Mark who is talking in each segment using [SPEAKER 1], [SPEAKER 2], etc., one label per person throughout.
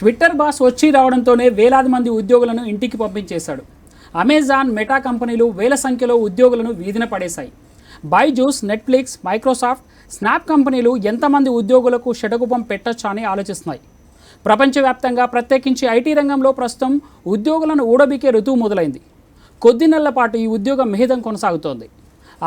[SPEAKER 1] Twitter boss వచ్చి రావడంతోనే వేలాది మంది ఉద్యోగులను ఇంటికి పంపించేశాడు. అమెజాన్, మెటా కంపెనీలు వేల సంఖ్యలో ఉద్యోగులను వీధిన పడేశాయి. బైజూస్, నెట్ఫ్లిక్స్, మైక్రోసాఫ్ట్, స్నాప్ కంపెనీలు ఎంతమంది ఉద్యోగులకు షటకుపం పెట్టొచ్చా అని ఆలోచిస్తున్నాయి. ప్రపంచవ్యాప్తంగా ప్రత్యేకించి ఐటీ రంగంలో ప్రస్తుతం ఉద్యోగులను ఊడబికే ఋతువు మొదలైంది. కొద్ది నెలల పాటు ఈ ఉద్యోగ మిహితం కొనసాగుతోంది.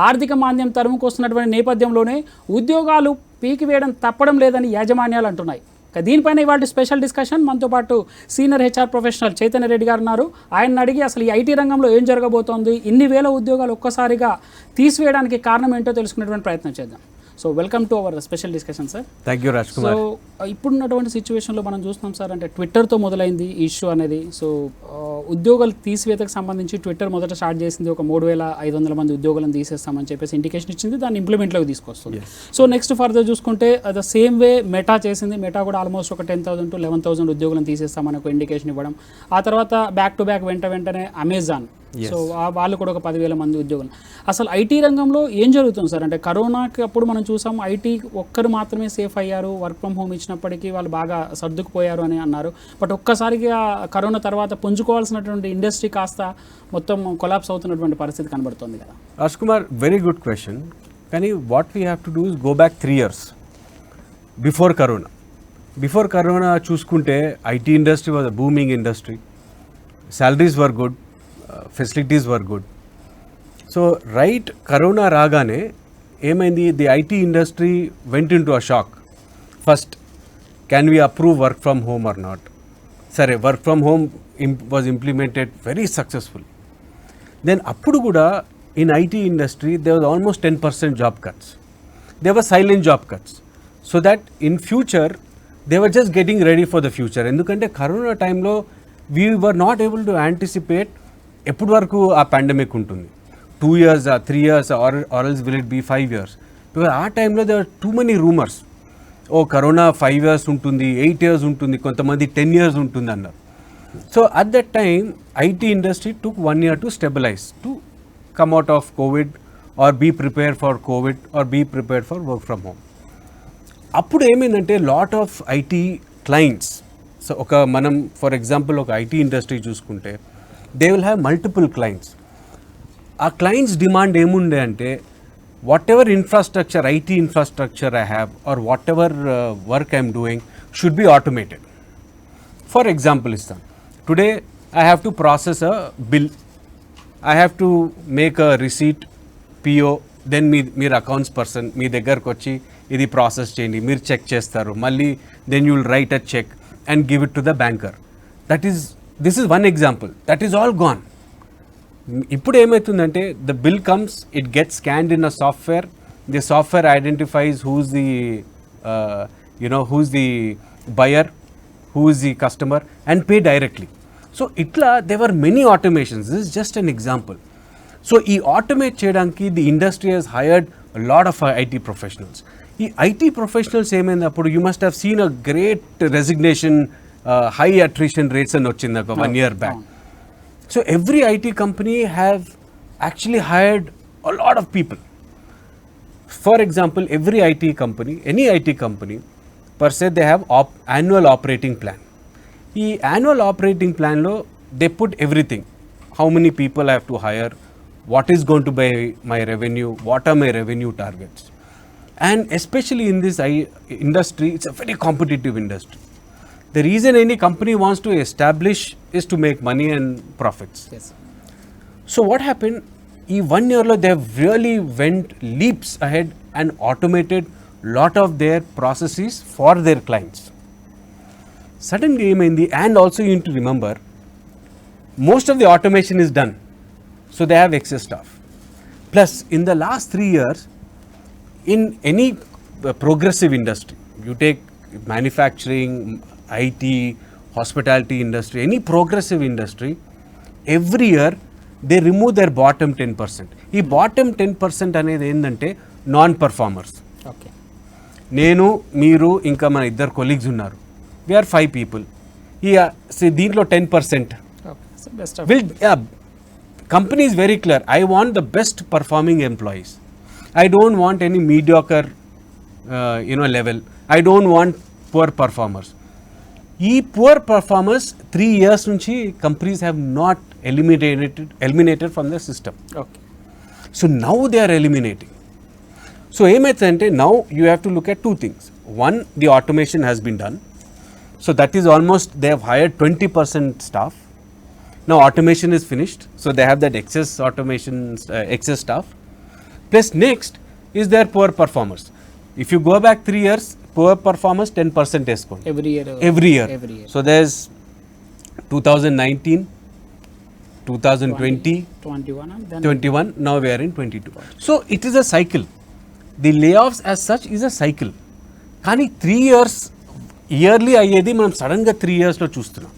[SPEAKER 1] ఆర్థిక మాంద్యం తరుముకొస్తున్నటువంటి నేపథ్యంలోనే ఉద్యోగాలు పీకివేయడం తప్పడం లేదని యాజమాన్యాలు అంటున్నాయి. దీనిపైన ఇవాళ స్పెషల్ డిస్కషన్. మనతో పాటు సీనియర్ హెచ్ఆర్ ప్రొఫెషనల్ చైతన్యరెడ్డి గారు ఉన్నారు. ఆయన అడిగి అసలు ఈ ఐటీ రంగంలో ఏం జరగబోతోంది, ఇన్ని వేల ఉద్యోగాలు ఒక్కసారిగా తీసివేయడానికి కారణం ఏంటో తెలుసుకునేటువంటి ప్రయత్నం చేద్దాం. So welcome to our special discussion sir.
[SPEAKER 2] Thank you Raj Kumar.
[SPEAKER 1] So ఇప్పుడున్నటువంటి సిచ్యువేషన్లో మనం చూస్తున్నాం సార్, అంటే ట్విట్టర్తో మొదలైంది ఈ ఇష్యూ అనేది. సో ఉద్యోగాలు తీసివేతకు సంబంధించి ట్విట్టర్ మొదట స్టార్ట్ చేసింది ఒక 3,500 మంది ఉద్యోగులను తీసేస్తామని చెప్పేసి ఇండికేషన్ ఇచ్చింది, దాన్ని ఇంప్లిమెంట్లోకి తీసుకొస్తుంది. సో నెక్స్ట్ ఫర్దర్ చూసుకుంటే ద సేమ్ వే మెటా చేసింది. మెటా కూడా ఆల్మోస్ట్ ఒక 10,000 to 11,000 ఉద్యోగులను తీసేస్తామని ఒక ఇండికేషన్ ఇవ్వడం. ఆ తర్వాత బ్యాక్ టు బ్యాక్ వెంటనే అమెజాన్, సో వాళ్ళు కూడా ఒక 10,000 మంది ఉద్యోగులు. అసలు ఐటీ రంగంలో ఏం జరుగుతుంది సార్? అంటే కరోనాకి అప్పుడు మనం చూసాం ఐటీ ఒక్కరు మాత్రమే సేఫ్ అయ్యారు, వర్క్ ఫ్రమ్ హోమ్ ఇచ్చినప్పటికీ వాళ్ళు బాగా సర్దుకుపోయారు అని అన్నారు. బట్ ఒక్కసారిగా కరోనా తర్వాత పుంజుకోవాల్సినటువంటి ఇండస్ట్రీ కాస్త మొత్తం కొలాప్స్ అవుతున్నటువంటి పరిస్థితి కనబడుతుంది కదా.
[SPEAKER 2] Raj Kumar, very good question. కానీ what we have to do is go back 3 years before corona. Before corona చూసుకుంటే IT industry was a booming industry, salaries were good, facilities were good. So right corona రాగానే ఏమైంది, the IT industry went into a shock. First, can we approve work from home or not? సరే, work from home was implemented very successful. Then అప్పుడు కూడా in IT industry they was almost 10% job cuts. They were silent job cuts, so that in future they were just getting ready for the future. ఎందుకంటే corona టైంలో we were not able to anticipate ఎప్పటి వరకు ఆ pandemic ఉంటుంది. 2 years, 3 years, or else will it be 5 years? Because ఆ టైంలో there are too many rumors. Corona 5 years ఉంటుంది, 8 years ఉంటుంది, కొంతమంది 10 years ఉంటుంది అన్నారు. So at that time IT industry took 1 year to stabilize, to come out of Covid or be prepare for Covid or be prepare for work from home. అప్పుడు ఏమైందంటే lot of IT clients, so మనం for example ఒక IT industry చూసుకుంటే they will have multiple clients. ఆ clients demand ఏముండే అంటే whatever infrastructure, IT infrastructure I have or whatever work I'm doing should be automated. For example ఇస్తాను, today I have to process a bill, I have to make a receipt, PO, then మీరు accounts person మీ దగ్గరకు వచ్చి ఇది process చేయండి, మీరు check చేస్తారు, మళ్ళీ then you will write a cheque and give it to the banker. This is one example. That is all gone. ఇప్పుడు ఏమవుతుందంటే the bill comes, it gets scanned in a software. The software identifies who's the buyer, who is the customer, and pay directly. So itla there were many automations. This is just an example. So ఈ automate చేయడానికి the industry has hired a lot of IT professionals. ఈ IT professionals ఏమైనప్పుడు you must have seen a great resignation, high attrition rates అని వచ్చింది ఒక 1 year back. So every IT company have actually hired a lot of people. For example, every IT company, any IT company per se, they have annual operating plan. ఈ annual operating plan లో they put everything. How many people I have to hire, what is going to be my revenue, what are my revenue targets. And especially in this industry, it's a very competitive industry. The reason any company wants to establish is to make money and profits.
[SPEAKER 1] Yes.
[SPEAKER 2] So what happened, in 1 year they have really went leaps ahead and automated lot of their processes for their clients. Suddenly ఏమైంది, and also you need to remember, most of the automation is done, so they have excess staff. Plus in the last 3 years, in any progressive industry, you take manufacturing, IT, hospitality industry, any progressive industry, every year they remove their bottom 10%. ఈ bottom 10% అనేది ఏంటంటే non performers.
[SPEAKER 1] Okay,
[SPEAKER 2] నేను, మీరు, ఇంకా మన ఇద్దరు colleagues ఉన్నారు, we are 5 people. దీంట్లో 10% will, company is very clear, I want the best performing employees. I don't want any mediocre level. I don't want poor performers. ఈ పువర్ పర్ఫార్మర్స్ 3 years నుంచి companies have not eliminated from the system.
[SPEAKER 1] Okay.
[SPEAKER 2] So now they are eliminating. So ఏమైతుందంటే now you have to look at 2 things. One, the automation has been done. So that is almost, they have hired 20% staff. Now automation is finished. So they have that excess automation, excess staff. Plus next is their poor performers. If you go back 3 years, poor performers 10% escort.
[SPEAKER 1] Every year.
[SPEAKER 2] Every year. So there's 2019, 2020,
[SPEAKER 1] 21 and then
[SPEAKER 2] 21, now we are in 22. So it is a cycle. The layoffs as such is a cycle. కానీ 3 years yearly అయ్యేది మనం సడన్గా 3 yearsలో చూస్తున్నాం.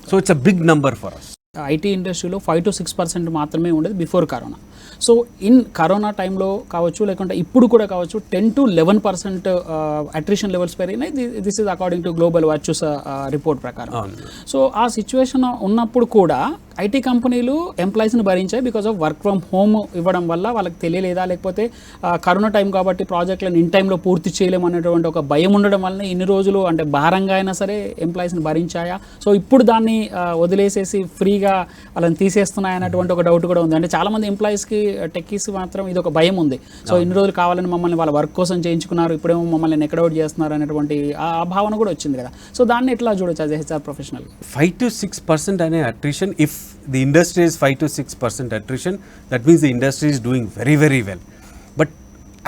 [SPEAKER 2] So it's a big number for us.
[SPEAKER 1] IT ఇండస్ట్రీలో 5 to 6% మాత్రమే ఉండేది before corona. So in corona టైంలో కావచ్చు, లేకుంటే ఇప్పుడు కూడా కావచ్చు, 10 to 11% అట్రిషన్ లెవెల్స్ పెరిగినాయి. This is according to global values report ప్రకారం. సో ఆ సిచ్యువేషన్ ఉన్నప్పుడు కూడా ఐటీ కంపెనీలు ఎంప్లాయీస్ని భరించాయి because of work from home ఇవ్వడం వల్ల. వాళ్ళకి తెలియలేదా, లేకపోతే కరోనా టైం కాబట్టి ప్రాజెక్టులను ఇన్ టైంలో పూర్తి చేయలేము అనేటువంటి ఒక భయం ఉండడం వల్లనే ఇన్ని రోజులు అంటే భారంగా అయినా సరే ఎంప్లాయీస్ని భరించాయా? సో ఇప్పుడు దాన్ని వదిలేసేసి ఫ్రీగా వాళ్ళని తీసేస్తున్నాయి అన్నటువంటి ఒక డౌట్ కూడా ఉంది. అంటే చాలామంది ఎంప్లాయీస్కి టెక్కీస్ మాత్రం ఇది ఒక భయం ఉంది. సో ఇన్ని రోజులు కావాలని మమ్మల్ని వాళ్ళ వర్క్ కోసం చేయించుకున్నారు, ఇప్పుడేమో మమ్మల్ని నెక్అవుట్ చేస్తున్నారు అనేటువంటి ఆ భావన కూడా వచ్చింది కదా. సో దాన్ని ఎట్లా చూడొచ్చు యాజ్ హెచ్ఆర్ ప్రొఫెషనల్?
[SPEAKER 2] 5 to 6% అనే attrition, if the industry is 5 to 6% attrition, that means the industry is doing very, very well. But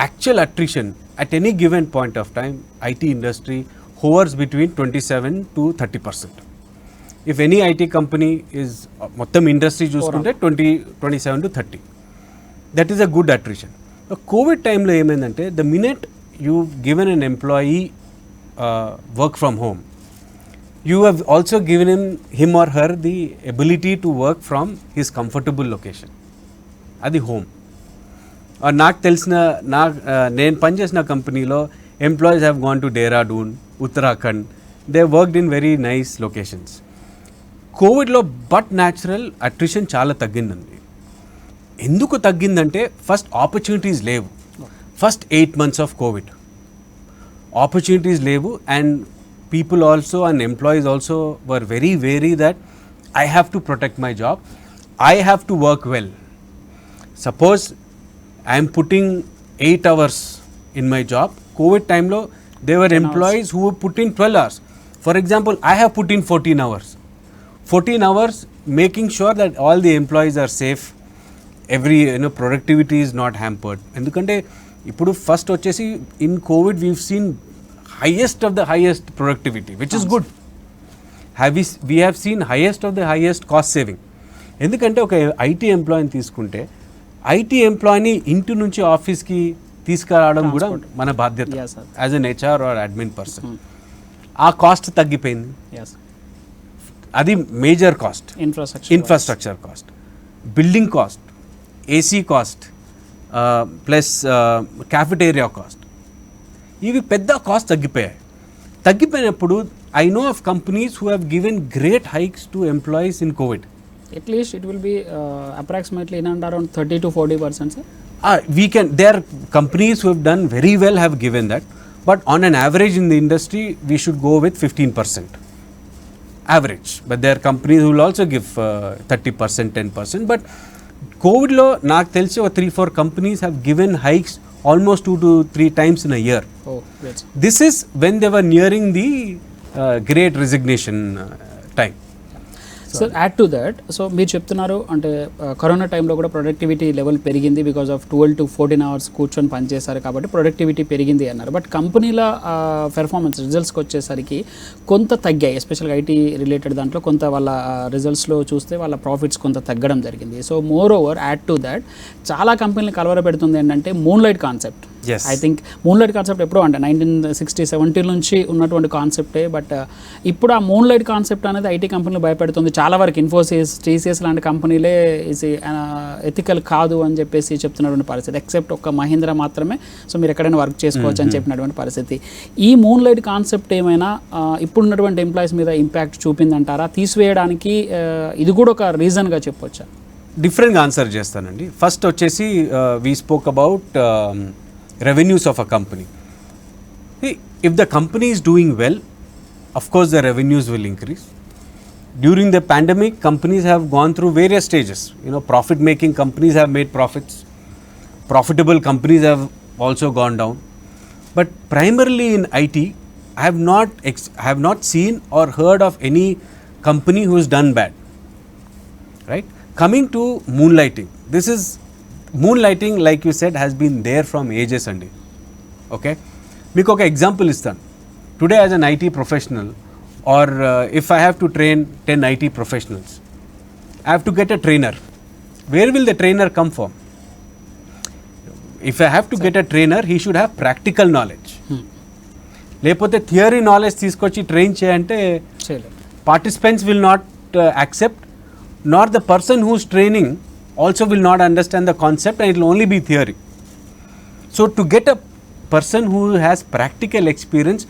[SPEAKER 2] actual attrition at any given point of time, IT industry hovers between 27 to 30%. If any IT company is మొత్తం industry చూసుకుంటే 27 to 30, that is a good attrition. Covid టైంలో ఏమైందంటే the minute you've given an employee work from home, you have also given him or her the ability to work from his comfortable location. అది home. నాకు తెలిసిన నేను పనిచేసిన కంపెనీలో employees have gone to Dehradun, Uttarakhand. They worked in very nice locations. కోవిడ్లో but natural attrition చాలా తగ్గిందండి. ఎందుకు తగ్గిందంటే ఫస్ట్ ఆపర్చునిటీస్ లేవు. First 8 months of Covid opportunities లేవు, and people also and employees also were very wary that I have to protect my job, I have to work well. Suppose I am putting 8 hours in my job. COVID time lo there were employees who put in 12 hours. For example, I have put in 14 hours. 14 hours making sure that all the employees are safe, every productivity is not hampered. Endukante ippudu first vachesi in COVID we've seen highest of the highest productivity, which is good. We have seen highest of the highest cost saving. ఎందుకంటే ఒక IT ఎంప్లాయీని తీసుకుంటే IT ఎంప్లాయీని ఇంటి నుంచి ఆఫీస్కి తీసుకురావడం కూడా మన బాధ్యత as an HR or admin person. ఆ కాస్ట్ తగ్గిపోయింది. అది major cost. Infrastructure cost, building cost, AC cost, plus cafeteria cost, ఇవి పెద్ద కాస్ట్ తగ్గిపోయినప్పుడు I know of companies who have given great hikes to employees in Covid.
[SPEAKER 1] At least it will be approximately in and around 30 to 40%, sir.
[SPEAKER 2] There are companies who have done very well have given that, but on an average in the industry we should go with 15% average. But there are companies who will also give 30%, 10%. But COVID lo నాకు తెలిసి ఒక 3-4 companies have given hikes almost 2 to 3 times in a year.
[SPEAKER 1] Oh, great.
[SPEAKER 2] This is when they were nearing the great resignation time.
[SPEAKER 1] So add to that, so మీరు చెప్తున్నారు అంటే corona టైంలో కూడా productivity level పెరిగింది because of 12 to 14 hours కూర్చొని పనిచేశారు కాబట్టి productivity పెరిగింది అన్నారు. బట్ కంపెనీల పెర్ఫార్మెన్స్ రిజల్ట్స్కి వచ్చేసరికి కొంత తగ్గాయి. ఎస్పెషల్గా ఐటీ రిలేటెడ్ దాంట్లో కొంత వాళ్ళ రిజల్ట్స్లో చూస్తే వాళ్ళ ప్రాఫిట్స్ కొంత తగ్గడం జరిగింది. So more over add to that చాలా కంపెనీలు కలవరపెడుతుంది ఏంటంటే moonlight concept. I think moonlight concept ఎప్పుడో అంటే 1960, 70 నుంచి ఉన్నటువంటి కాన్సెప్టే. బట్ ఇప్పుడు ఆ మూన్లైట్ కాన్సెప్ట్ అనేది ఐటీ కంపెనీలు భయపెడుతుంది. చాలా వరకు ఇన్ఫోసిస్, టీసీఎస్ లాంటి కంపెనీలే ఇది ఎథికల్ కాదు అని చెప్పేసి చెప్తున్నటువంటి పరిస్థితి. ఎక్సెప్ట్ ఒక్క మహీంద్రా మాత్రమే సో మీరు ఎక్కడైనా వర్క్ చేసుకోవచ్చు అని చెప్పినటువంటి పరిస్థితి. ఈ మూన్లైట్ కాన్సెప్ట్ ఏమైనా ఇప్పుడున్నటువంటి ఎంప్లాయీస్ మీద ఇంపాక్ట్ చూపిందంటారా? తీసివేయడానికి ఇది కూడా ఒక రీజన్గా చెప్పొచ్చా?
[SPEAKER 2] డిఫరెంట్గా ఆన్సర్ చేస్తానండి. ఫస్ట్ వచ్చేసి we spoke about revenues of a company. If the company is doing well, of course the revenues will increase. During the pandemic, companies have gone through various stages. Profit making companies have made profits, profitable companies have also gone down, but primarily in IT, I have not seen or heard of any company who has done bad, right? Coming to moonlighting, moonlighting, like you said, has been there from ages andi. Okay, మీకు ఒక example ఇస్తాను. Today as an IT professional, or if I have to train 10 IT professionals, I have to get a trainer. Where will the trainer come from? If I have to get a trainer, he should have practical knowledge. లేకపోతే theory knowledge తీసుకొచ్చి train చేయంటే participants will not accept, not the person who's training also will not understand the concept and it will only be theory. So to get a person who has practical experience,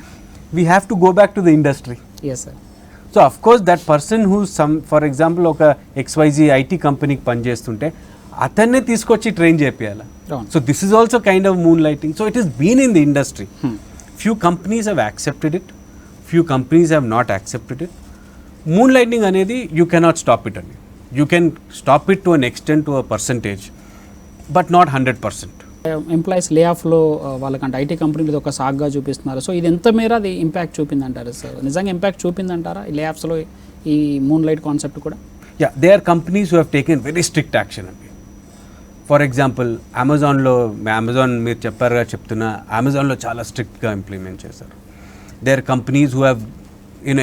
[SPEAKER 2] we have to go back to the industry.
[SPEAKER 1] Yes sir.
[SPEAKER 2] So of course that person who for example ఒక XYZ IT కంపెనీకి పనిచేస్తుంటే అతన్నే తీసుకొచ్చి train చేయాలి. So this is also kind of moonlighting. So it is been in the industry. Few companies have accepted it, few companies have not accepted it. Moonlighting anedi, you cannot stop it. You can stop it to an extent, to a percentage, but not 100%.
[SPEAKER 1] Employees లే ఆఫ్లో వాళ్ళకంటే IT కంపెనీలు ఒక సాగ్గా చూపిస్తున్నారు. So ఇది ఎంత మేర అది ఇంపాక్ట్ చూపిందంటారు సార్? నిజంగా ఇంపాక్ట్ చూపిందంటారా ఈ లే ఆఫ్స్లో ఈ మూన్ లైట్ కాన్సెప్ట్ కూడా?
[SPEAKER 2] Yeah, they are companies who have taken very strict action అండి. ఫర్ ఎగ్జాంపుల్ అమెజాన్ మీరు చెప్తున్నా అమెజాన్లో చాలా స్ట్రిక్ట్గా ఇంప్లిమెంట్ చేశారు. They are companies who have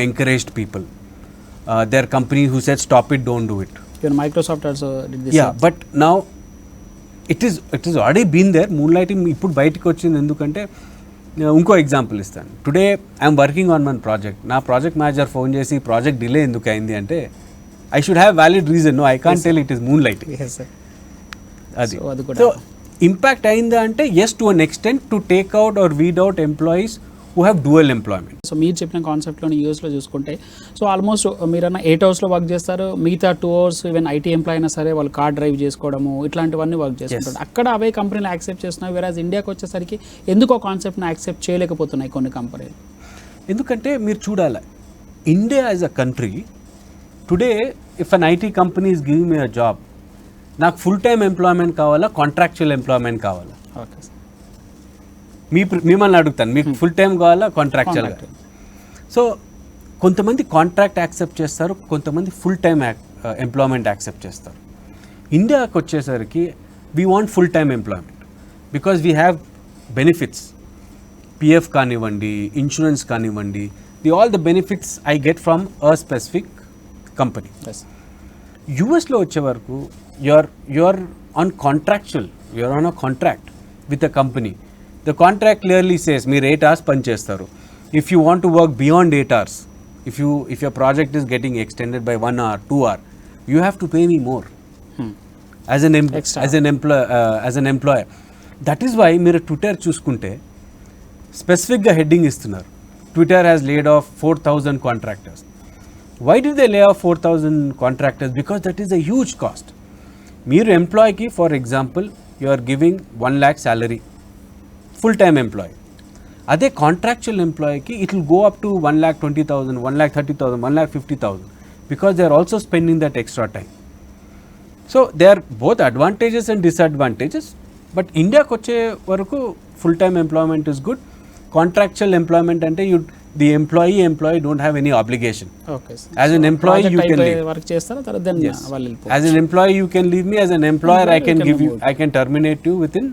[SPEAKER 2] encouraged people. They are company who said stop it, don't do it.
[SPEAKER 1] Microsoft also did this.
[SPEAKER 2] Yeah, but now it is already been there. Moon lighting ఇప్పుడు బయటకు వచ్చింది ఎందుకంటే, ఇంకో example ఇస్తాను. Today I'm working on one project. నా project manager phone చేసి project delay ఎందుకు అయింది అంటే, I should have valid reason. No, I can't tell it is moonlighting. అది. సో ఇంపాక్ట్ అయిందా అంటే, yes, to an extent, to take out or weed out employees who have dual employment.
[SPEAKER 1] So మీరు చెప్పిన కాన్సెప్ట్లోని యూఎస్లో చూసుకుంటే, so almost మీరన్నా 8 అవర్స్లో work చేస్తారు, మిగతా 2 అవర్స్ ఈవెన్ IT ఎంప్లాయ్ అయినా సరే వాళ్ళు కార్ డ్రైవ్ చేసుకోవడము ఇట్లాంటివన్నీ వర్క్ చేసుకుంటారు. అక్కడ అవే కంపెనీలు యాక్సెప్ట్ చేస్తున్నాయి. వేరే ఇండియాకి వచ్చేసరికి ఎందుకు ఆ కాన్సెప్ట్ని యాక్సెప్ట్ చేయలేకపోతున్నాయి కొన్ని కంపెనీలు?
[SPEAKER 2] ఎందుకంటే మీరు చూడాలి, India as a country today, if an IT company is giving me a job, నాకు ఫుల్ టైమ్ ఎంప్లాయ్మెంట్ కావాలా, కాంట్రాక్చువల్ ఎంప్లాయ్మెంట్ కావాలా?
[SPEAKER 1] Okay sir.
[SPEAKER 2] మిమ్మల్ని అడుగుతాను, మీకు ఫుల్ టైం కావాలా, కాంట్రాక్చువల్గా? సో కొంతమంది కాంట్రాక్ట్ యాక్సెప్ట్ చేస్తారు, కొంతమంది ఫుల్ టైమ్ ఎంప్లాయ్మెంట్ యాక్సెప్ట్ చేస్తారు. ఇండియాకి వచ్చేసరికి we want full time employment because we have benefits. PF కానివ్వండి, ఇన్సూరెన్స్ కానివ్వండి, all the benefits I get from a specific company. యూఎస్లో వచ్చే వరకు you're on contractual, you're on a contract with a company. The contract clearly says మీరు 8 hours పని చేస్తారు. If you want to work beyond 8 hours, if your project is getting extended by 1 hour, 2 hour, you have to pay me more as an employer. That is why మీరు Twitter చూసుకుంటే స్పెసిఫిక్గా heading ఇస్తున్నారు, Twitter has laid off 4,000 contractors. Why did they lay off 4,000 contractors? Because that is a huge cost. మీరు ఎంప్లాయ్కి, for example, you are giving 1 lakh salary, full time employee. అదే contractual ఎంప్లాయీకి it will go up to 1,20,000, 1,30,000, 1,50,000 because they are also spending that extra time. So they are both advantages and disadvantages. But ఇండియాకి వచ్చే వరకు full time employment is good. Contractual employment అంటే the employee don't have any obligation. Okay, sir. As an employee you can leave. Work chestara tarvata then vallu vellipochu. As an employee you can leave me, as an employer I can terminate you within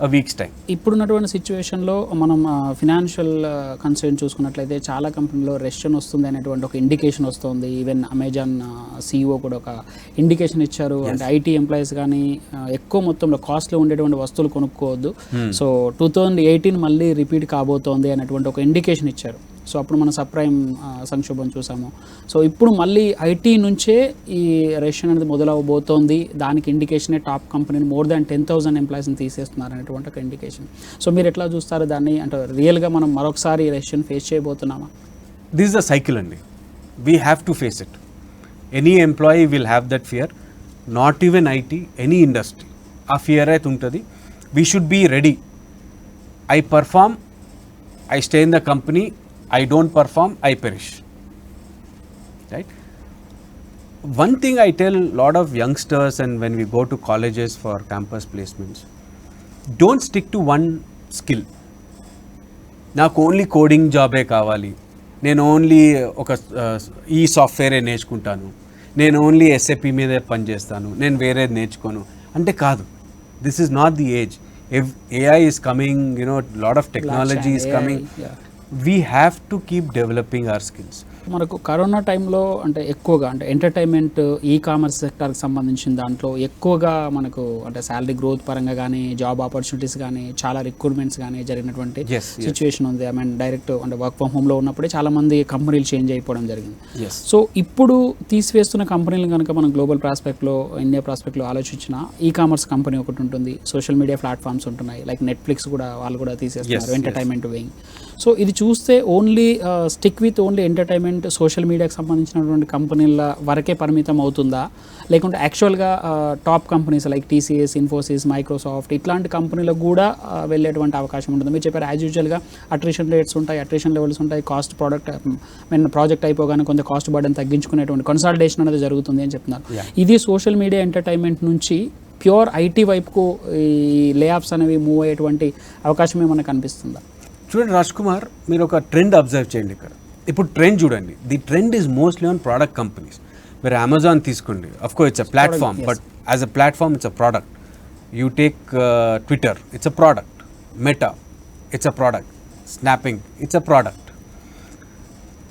[SPEAKER 2] a week's time. ఇప్పుడున్నటువంటి సిచ్యువేషన్లో మనం financial concern చూసుకున్నట్లయితే చాలా కంపెనీలో రెషన్ వస్తుంది అనేటువంటి ఒక indication వస్తుంది. ఈవెన్ అమెజాన్ CEO కూడా ఒక ఇండికేషన్ ఇచ్చారు, అంటే IT ఎంప్లాయీస్ కానీ ఎక్కువ మొత్తంలో కాస్ట్లో ఉండేటువంటి వస్తువులు కొనుక్కోవద్దు, సో 2018 మళ్ళీ రిపీట్ కాబోతోంది అనేటువంటి ఒక ఇండికేషన్ ఇచ్చారు. సో అప్పుడు మనం సబ్ప్రైమ్ సంక్షోభం చూసాము. సో ఇప్పుడు మళ్ళీ IT నుంచే ఈ రెషన్ అనేది మొదలవబోతోంది. దానికి ఇండికేషనే టాప్ కంపెనీని మోర్ దాన్ 10,000 ఎంప్లాయీస్ని తీసేస్తున్నారు అనేటువంటి ఒక ఇండికేషన్. సో మీరు ఎట్లా చూస్తారు దాన్ని? అంటే రియల్గా మనం మరొకసారి రెషన్ ఫేస్ చేయబోతున్నామా? దిస్ ఇస్ ద సైకిల్ అండి. We have to face it. Any employee will have that fear, not even IT, any industry ఆ ఫియర్ అయితే ఉంటుంది. We should be ready. I perform, I stay in the company, I don't perform, I perish. Right? One thing I tell a lot of youngsters, and when we go to colleges for campus placements, don't stick to one skill. నాకు only coding జాబే కావాలి, నేను only ఒక ఈ సాఫ్ట్వేరే నేర్చుకుంటాను, నేను only SAP మీదే పనిచేస్తాను, నేను వేరేది నేర్చుకోను అంటే కాదు. This is not the age. AI is coming, lot of technology is coming. We have to keep developing our skills.
[SPEAKER 1] మనకు కరోనా టైంలో అంటే ఎక్కువగా అంటే ఎంటర్టైన్మెంట్ ఈ కామర్స్ సెక్టర్కి సంబంధించిన దాంట్లో ఎక్కువగా మనకు అంటే శాలరీ గ్రోత్ పరంగా కానీ జాబ్ ఆపర్చునిటీస్ కానీ చాలా రిక్రూట్మెంట్స్ కానీ జరిగినటువంటి సిచ్యువేషన్ ఉంది. ఐ మీన్ డైరెక్ట్ అంటే వర్క్ ఫ్రమ్ హోమ్లో ఉన్నప్పుడే చాలా మంది కంపెనీలు చేంజ్ అయిపోవడం జరిగింది. సో ఇప్పుడు తీసివేస్తున్న కంపెనీలు కనుక మనం గ్లోబల్ ప్రాస్పెక్ట్లో ఇండియా ప్రాస్పెక్ట్లో ఆలోచించిన ఈ కామర్స్ కంపెనీ ఒకటి ఉంటుంది, సోషల్ మీడియా ప్లాట్ఫామ్స్ ఉంటున్నాయి, లైక్ నెట్ఫ్లిక్స్ కూడా వాళ్ళు కూడా తీసేస్తున్నారు ఎంటర్టైన్మెంట్ వేయింగ్. సో ఇది చూస్తే only stick with only entertainment social మీడియాకి సంబంధించినటువంటి కంపెనీల వరకే పరిమితం అవుతుందా, లేకుంటే యాక్చువల్గా top companies like TCS, Infosys, Microsoft ఇట్లాంటి కంపెనీలకు కూడా వెళ్ళేటువంటి అవకాశం ఉంటుంది? మీరు చెప్పారు యాజ్ యూజువల్గా అట్రిషన్ రేట్స్ ఉంటాయి, అట్రిషన్ లెవెల్స్ ఉంటాయి, కాస్ట్ ప్రాజెక్ట్ అయిపోగానే కొంత కాస్ట్ బర్డెన్ తగ్గించుకునేటువంటి కన్సాలిడేషన్ అనేది జరుగుతుంది అని చెప్తున్నారు. ఇది సోషల్ మీడియా ఎంటర్టైన్మెంట్ నుంచి ప్యూర్ ఐటీ వైపుకు ఈ లే ఆఫ్స్ అనేవి మూవ్ అయ్యేటువంటి అవకాశం ఏమైనా కనిపిస్తుందా?
[SPEAKER 2] చూడండి రాజ్ కుమార్, మీరు ఒక ట్రెండ్ అబ్జర్వ్ చేయండి. ఇక్కడ ఇప్పుడు ట్రెండ్ చూడండి, the trend is mostly on product companies. మీరు అమెజాన్ తీసుకోండి, of course it's a platform, but as a platform it's a product. You take Twitter, it's a product. Meta, it's a product. Snapping, it's a product.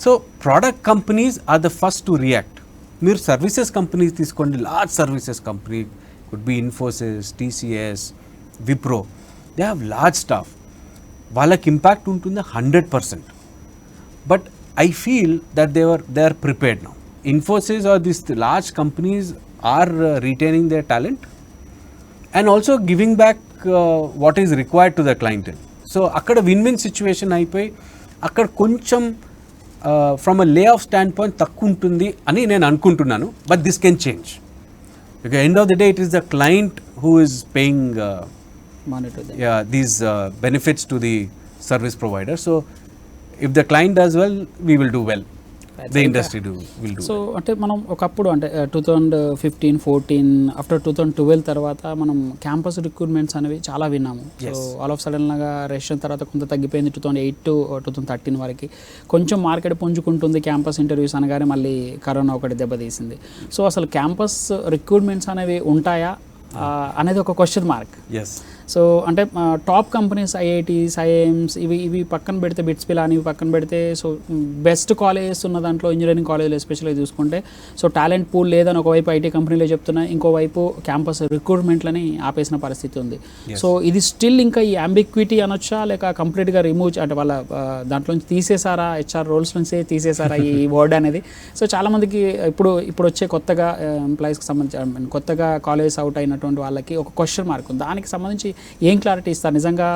[SPEAKER 2] So product companies are the first to react. మీరు services companies తీసుకోండి, large services company could be Infosys, TCS, Wipro, they have large staff. వాళ్ళకి impact ఉంటుంది 100%. But I feel that they are prepared now. Infosys or these large companies are retaining their talent and also giving back what is required to the clientele. So akkada win-win situation అయిపోయి అక్కడ కొంచెం from a layoff standpoint తక్కువ ఉంటుంది అని నేను అనుకుంటున్నాను. But this can change. Because end of the day it is the client who is paying
[SPEAKER 1] money to them.
[SPEAKER 2] These benefits to the service provider. So if the client does well, we will do well. The industry will do.
[SPEAKER 1] So అంటే మనం ఒకప్పుడు అంటే 2015, 14 after 2012 తర్వాత మనం campus recruitments అనేవి చాలా విన్నాము. So all of సడన్గా రేషన్ తర్వాత కొంత తగ్గిపోయింది. 2008 to 2013 వరకు కొంచెం మార్కెట్ పుంజుకుంటుంది. క్యాంపస్ ఇంటర్వ్యూస్ అనగానే మళ్ళీ కరోనా ఒకటి దెబ్బతీసింది. సో అసలు క్యాంపస్ రిక్రూట్మెంట్స్ అనేవి ఉంటాయా అనేది ఒక క్వశ్చన్ మార్క్. సో అంటే టాప్ కంపెనీస్ ఐఐటీస్, ఐఐఎమ్స్ ఇవి పక్కన పెడితే, బిట్స్ పిలాని ఇవి పక్కన పెడితే, సో బెస్ట్ కాలేజెస్ ఉన్న దాంట్లో ఇంజనీరింగ్ కాలేజీలు ఎస్పెషల్గా చూసుకుంటే సో టాలెంట్ పూల్ లేదని ఒకవైపు ఐటీ కంపెనీలే చెప్తున్నాయి, ఇంకోవైపు క్యాంపస్ రిక్రూట్మెంట్లని ఆపేసిన పరిస్థితి ఉంది. సో ఇది స్టిల్ ఇంకా ఈ అంబిక్విటీ అనొచ్చా, లేక కంప్లీట్గా రిమూవ్ అంటే వాళ్ళ దాంట్లోంచి తీసేసారా, హెచ్ఆర్ రోల్స్ నుంచి తీసేసారా ఈ వర్డ్ అనేది? సో చాలామందికి ఇప్పుడు వచ్చే కొత్తగా ఎంప్లాయీస్కి సంబంధించి కొత్తగా కాలేజెస్ అవుట్ అయినటువంటి వాళ్ళకి ఒక క్వశ్చన్ మార్క్ ఉంది. దానికి సంబంధించి ఏం క్లారిటీ ఇస్తారు? నిజంగా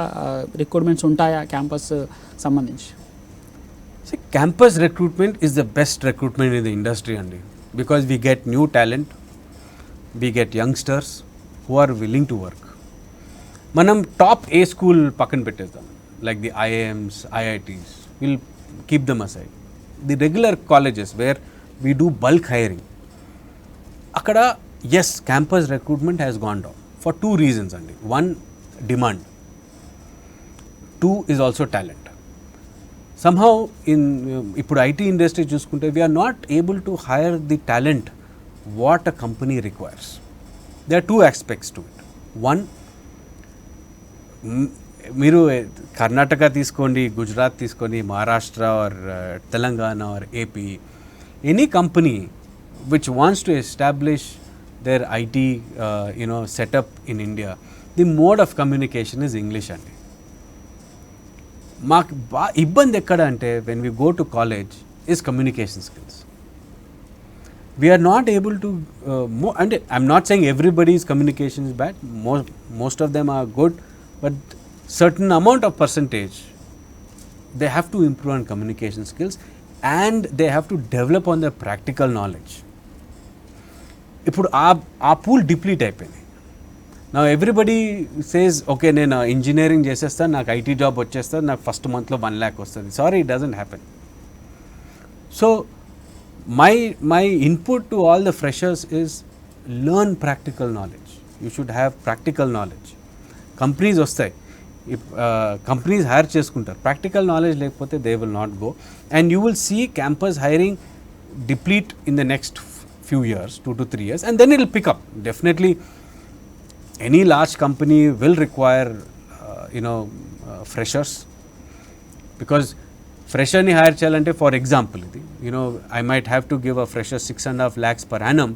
[SPEAKER 1] రిక్రూట్మెంట్స్ ఉంటాయా క్యాంపస్ సంబంధించి?
[SPEAKER 2] Campus recruitment is the best recruitment in the industry only, because we get new talent, we get youngsters who are willing to work. Manam top A school pakan pettesam, like the IIMs, IITs, we'll keep them aside. The regular colleges where we do bulk hiring, akkada yes, campus recruitment has gone down for two reasons only. One, demand. Two is also talent. Somehow in ఇప్పుడు IT industry చూసుకుంటే we are not able to hire the talent what a company requires. There are two aspects to it. One, మీరు కర్ణాటక తీసుకోండి, గుజరాత్ తీసుకోండి, Maharashtra or Telangana or AP, any company which wants to establish their IT setup in India, the mode of communication is English అండి. మాకు ఇబ్బంది ఎక్కడ అంటే when we go to college is communication skills. We are not able to and I'm not saying everybody's communication is bad, most of them are good, but certain amount of percentage they have to improve on communication skills and they have to develop on their practical knowledge. ఇప్పుడు ఆ pool deplete అయిపోయింది. నా everybody says okay నేను engineering చేసేస్తాను, నాకు IT job వచ్చేస్తుంది, నాకు first మంత్లో 1 lakh వస్తుంది. Sorry, it doesn't happen. So my input to all the freshers is learn practical knowledge. You should have practical knowledge. Companies వస్తాయి, కంపెనీస్ హైర్ చేసుకుంటారు, practical knowledge లేకపోతే they will not go. And you will see campus hiring deplete in the next few years, 2 to 3 years, and then it will pick up. Definitely any large company will require freshers, because fresher ni hire cheyalante, for example idi, I might have to give a fresher 6.5 lakhs per annum,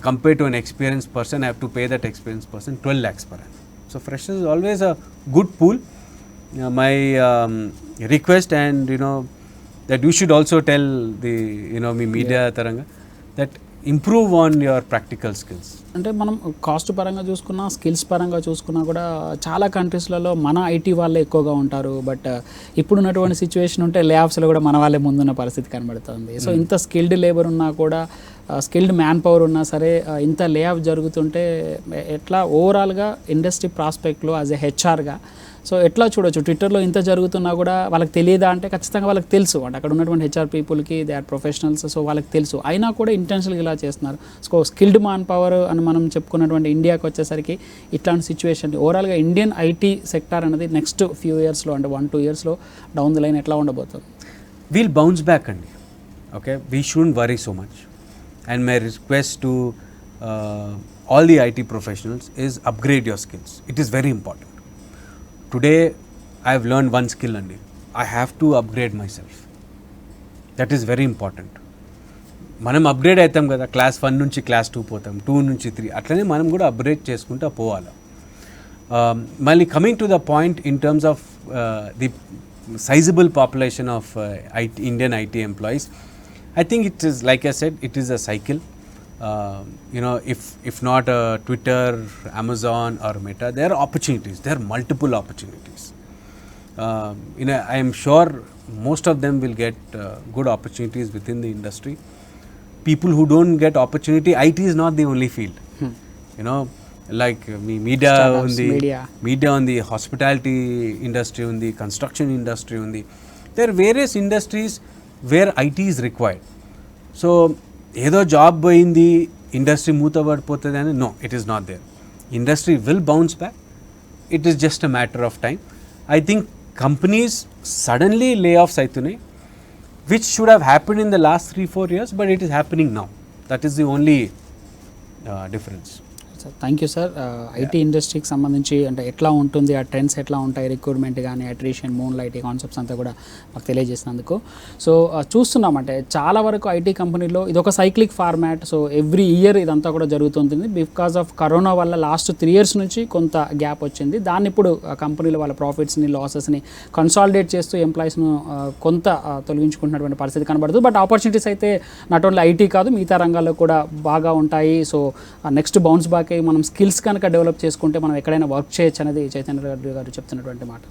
[SPEAKER 2] compared to an experienced person I have to pay that experienced person 12 lakhs per annum. So freshers is always a good pool. My request, and that you should also tell the me media taranga that improve on your practical skills.
[SPEAKER 1] అంటే మనం cost పరంగా చూసుకున్నా, skills పరంగా చూసుకున్నా కూడా చాలా కంట్రీస్లలో మన IT వాళ్ళే ఎక్కువగా ఉంటారు. బట్ ఇప్పుడున్నటువంటి సిచ్యువేషన్ ఉంటే లే ఆఫ్స్లో కూడా మన వాళ్ళే ముందున్న పరిస్థితి కనబడుతుంది. సో ఇంత స్కిల్డ్ లేబర్ ఉన్నా కూడా, స్కిల్డ్ మ్యాన్ పవర్ ఉన్నా సరే, ఇంత లే ఆఫ్ జరుగుతుంటే ఎట్లా ఓవరాల్గా ఇండస్ట్రీ ప్రాస్పెక్ట్లో యాజ్ ఎ హెచ్ఆర్గా సో ఎట్లా చూడొచ్చు? ట్విట్టర్లో ఇంత జరుగుతున్నా కూడా వాళ్ళకి తెలియదా అంటే ఖచ్చితంగా వాళ్ళకి తెలుసు. అంటే అక్కడ ఉన్నటువంటి హెచ్ఆర్ పీపుల్కి దే ఆర్ ప్రొఫెషనల్స్, సో వాళ్ళకి తెలుసు. అయినా కూడా ఇంటెన్షనల్గా ఇలా చేస్తున్నారు. సో స్కిల్డ్ మ్యాన్ పవర్ అని మనం చెప్పుకున్నటువంటి ఇండియాకి వచ్చేసరికి ఇట్లాంటి సిచ్యువేషన్ ఓవరాల్గా ఇండియన్ ఐటీ సెక్టార్ అనేది నెక్స్ట్ ఫ్యూ ఇయర్స్లో, అంటే 1-2 yearsలో డౌన్ ది లైన్ ఎట్లా ఉండబోతుంది?
[SPEAKER 2] We'll bounce back అండి. Okay, we shouldn't worry so much. And my request to all the IT professionals is upgrade your skills. It is very important. Today I have learned one skill and I have to upgrade myself. That is very important. మనం upgrade అవుతాం కదా, class 1 నుంచి class 2 పోతాం, 2 నుంచి 3, అట్లనే మనం కూడా upgrade చేసుకుంటూ పోవాలి. మళ్ళీ coming to the point in terms of the sizable population of Indian IT employees, I think it is, like I said, it is a cycle. If not Twitter, Amazon or Meta, there are opportunities, there are multiple opportunities. I am sure most of them will get good opportunities within the industry. People who don't get opportunity, IT is not the only field. Like media on the hospitality industry, on the construction industry, on the, there are various industries where IT is required. So ఏదో job పోయింది, industry మూతపడిపోతుంది అని, no, it is not there. Industry will bounce back. It is just a matter of time. I think companies suddenly layoffs అవుతున్నాయి, which should have happened in the last 3-4 years, but it is happening now. That is the only difference.
[SPEAKER 1] Sir, thank you sir. IT ఇండస్ట్రీకి సంబంధించి అంటే ఎట్లా ఉంటుంది, ఆ trends ఎట్లా ఉంటాయి, recruitment కానీ, అట్రిషన్, మూన్ లైట్, ఈ కాన్సెప్ట్స్ అంతా కూడా మాకు తెలియజేసినందుకు. సో చూస్తున్నామంటే చాలా వరకు ఐటీ కంపెనీలో ఇది ఒక cyclic format. So every year ఇదంతా కూడా జరుగుతుంటుంది. బికాస్ ఆఫ్ కరోనా వల్ల లాస్ట్ 3 years నుంచి కొంత గ్యాప్ వచ్చింది. దాన్ని ఇప్పుడు కంపెనీలు వాళ్ళ ప్రాఫిట్స్ని, లాసెస్ని కన్సాలిడేట్ చేస్తూ ఎంప్లాయీస్ను కొంత తొలగించుకుంటున్నటువంటి పరిస్థితి కనబడుతుంది. బట్ ఆపర్చునిటీస్ అయితే నాట్ ఓన్లీ ఐటీ కాదు, మిగతా రంగాల్లో కూడా బాగా ఉంటాయి. సో నెక్స్ట్ బౌన్స్ బ్యాక్ మనం స్కిల్స్ కనుక డెవలప్ చేసుకుంటే మనం ఎక్కడైనా వర్క్ చేయొచ్చు అనేది చైతన్య రెడ్డి గారు చెప్తున్నటువంటి మాట.